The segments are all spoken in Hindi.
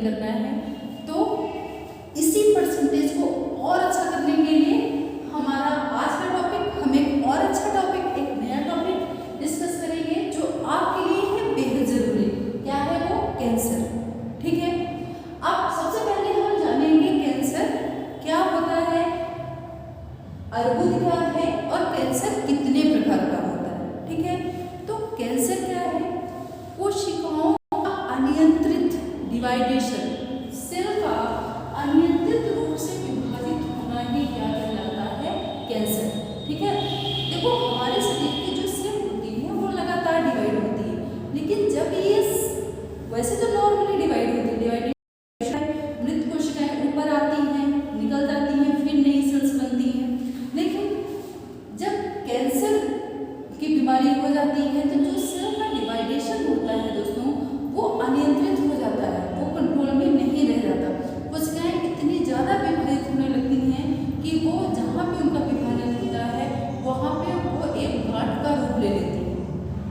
नहीं करना है। तो इसी परसेंटेज को और अच्छा करने के लिए हमारा आज का टॉपिक, हम एक और अच्छा टॉपिक, एक नया टॉपिक डिस्कस करेंगे जो आपके लिए है बेहद जरूरी। क्या है वो? कैंसर। ठीक है, अब सबसे पहले हम जानेंगे कैंसर क्या होता है, अर्बुद क्या है और कैंसर कितने प्रकार का होता है। ठीक है, तो कैंसर क्या है? कोशिकाओं का अनियंत्रित डिवाइडेशन, सेल का अनियंत्रित रूप से विभाजित होना ही क्या कहलाता है? कैंसर। ठीक है, देखो हमारे शरीर की जो सेल होती है वो लगातार डिवाइड होती है, लेकिन जब ये वैसे तो नॉर्मली डिवाइड होती है, मृत कोशिकाएं ऊपर आती हैं, निकल जाती हैं, फिर नई सेल्स बनती हैं। लेकिन जब कैंसर की बीमारी हो जाती है तो जो सेल का डिवाइडेशन होता है दोस्तों, वो अनियंत्रित हो जाता है, वो कंट्रोल में नहीं रह जाता। कोशिकाएं इतनी ज़्यादा विभाजित होने लगती हैं कि वो जहाँ पे उनका विभाजन होता है वहाँ पे वो एक गांठ का रूप ले लेती है।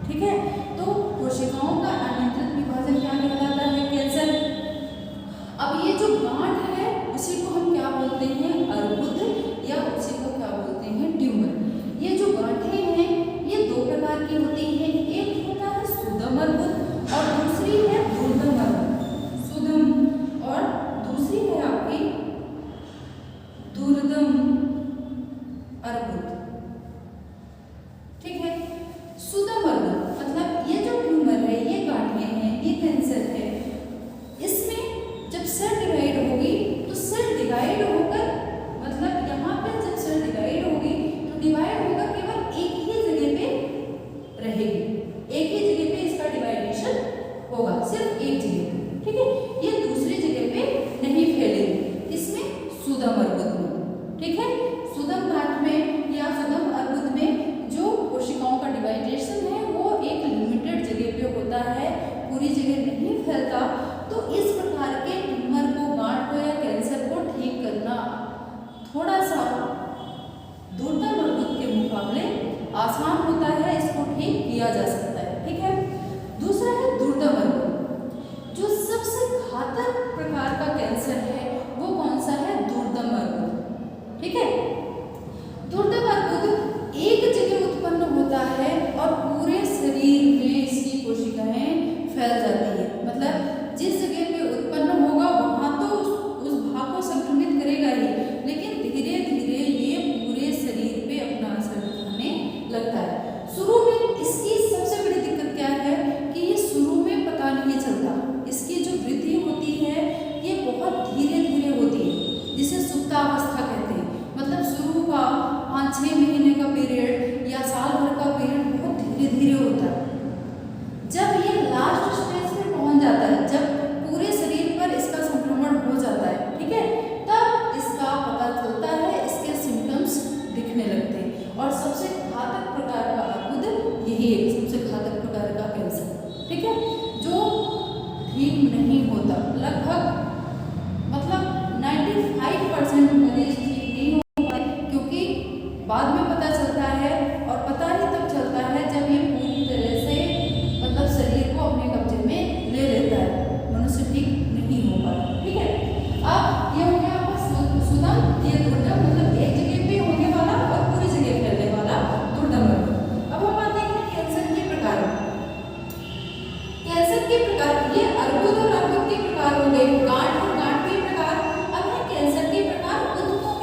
ठीक है, तो कोशिकाओं का अनियंत्रित विभाजन क्या कहलाता है? कैंसर। अब ये जो गांठ है उसी को हम क्या बोलते हैं? अर्बुद, या उसी को क्या बोलते हैं? ट्यूमर। ये जो गांठें हैं ये दो प्रकार की होती हैं, एक होता है सुदम अर्बुद और दूसरी है दुर्दम अर्बुद। सुदम और दूसरी है आपकी दुर्दम अर्बुद। ठीक है, सुदम अर्बुद मतलब ये जो ट्यूमर है, ये गांठें हैं, ये कैंसर है, इसमें जब सेल डिवाइड होगी तो सेल डिवाइड होकर, मतलब यहाँ पे जब सेल डिवाइड होगी तो डिवाइड होकर केवल एक ही जगह पे रहेगी, एक ही जगह पे इसका डिवाइडेशन होगा, सिर्फ एक जगह पे। ठीक है, ये दूसरी जगह पे नहीं फैलेगी, इसमें सुदम अर्बुद में। ठीक है, सुदम गांठ में या सुदम अर्बुद में जो कोशिकाओं का डिवाइडेशन है वो एक लिमिटेड जगह पे होता है, पूरी जगह नहीं फैलता। तो इस प्रकार के ट्यूमर को, गांठ को या कैंसर को ठीक करना थोड़ा सा दुर्दम अर्बुद के मुकाबले आसान होता है, इसको ठीक किया जा सकता है। ठीक है, दूसरा है दुर्दम अर्बुद। जो सबसे घातक प्रकार का कैंसर है वो कौन सा है? दुर्दम अर्बुद। ठीक है, दुर्दम अर्बुद एक जगह उत्पन्न होता है और पूरे शरीर में इसकी कोशिकाएं फैल जाती है। मतलब जिस जगह पे उत्पन्न होगा वहां तो उस भाग को संक्रमित करेगा ही, लेकिन धीरे धीरे ये पूरे शरीर पे अपना असर दिखाने लगता है। शुरू में इसकी सबसे बड़ी दिक्कत क्या है कि ये शुरू में पता नहीं चलता, इसकी जो वृद्धि होती है ये बहुत धीरे धीरे होती है, जिसे सुप्तावस्था कहते हैं। मतलब शुरू का 5-6 महीने का पीरियड या साल भर का पीरियड बहुत धीरे धीरे होता है। जब ये लास्ट स्टेज पे पहुंच जाता है, जब पूरे शरीर पर इसका संक्रमण हो जाता है, ठीक है, तब इसका पता चलता है, इसके सिम्टम्स दिखने लगते हैं। और सबसे घातक प्रकार का अर्बुद यही है, सबसे घातक प्रकार का कैंसर। ठीक है, जो ठीक नहीं होता, लगभग मतलब 95% मरीज ठीक नहीं हो पाए, क्योंकि बाद में पता चलता है, और पता ही तब चलता है जब ये पूरी तरह से मतलब शरीर को अपने कब्जे में ले लेता है, मनुष्य ठीक नहीं हो पाता। ठीक है, अब ये हो गया आपका सुदम, ये दुर्दम, मतलब एक जगह पे होने वाला और पूरी जगह फैलने वाला दुर्दम अर्बुद। अब हम आते हैं कैंसर के प्रकार। कैंसर के प्रकार, ये अर्बुद और अर्बुद के प्रकार हो गए, गांठ और गांठ के प्रकार। अब है कैंसर के प्रकार, उनको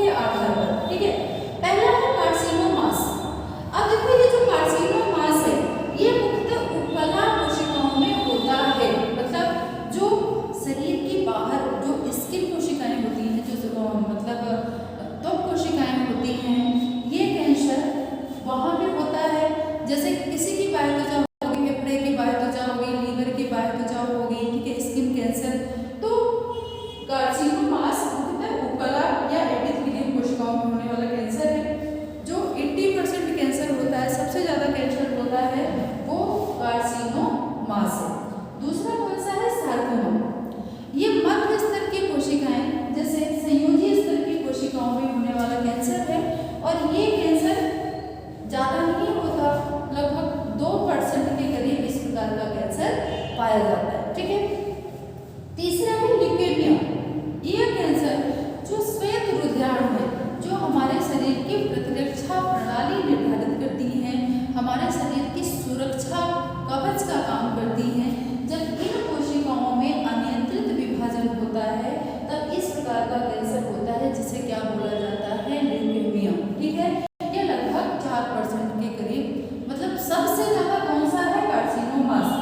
हमारे शरीर की सुरक्षा कवच का काम करती हैं।